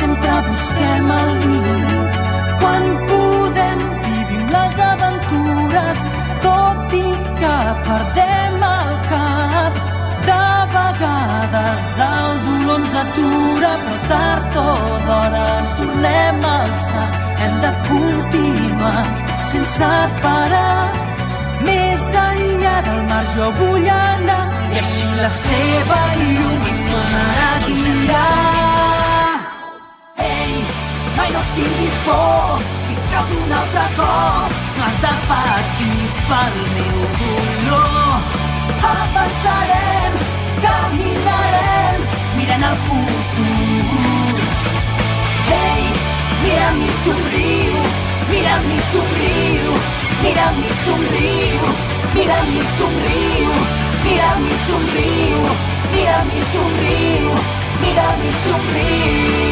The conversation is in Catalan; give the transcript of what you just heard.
sempre busquem el límit. Quan podem vivim les aventures, tot i que perdem el cap. De vegades el dolor ens atura, però tard o d'hora ens tornem a alçar. Hem de continuar sense parar. Més enllà del mar jo vull anar, i així la seva llum ens tornarà a guiar. Ei, mai no tinguis por, si caus un altre cop, no has de patir pel meu dolor. Avançarem, caminarem, mirant el futur. Ei, mira'm i somriu, mira'm i somriu, mira'm i somriu, mira'm i somriu, mira'm i somriu, mira'm i somriu, mira'm i somriu.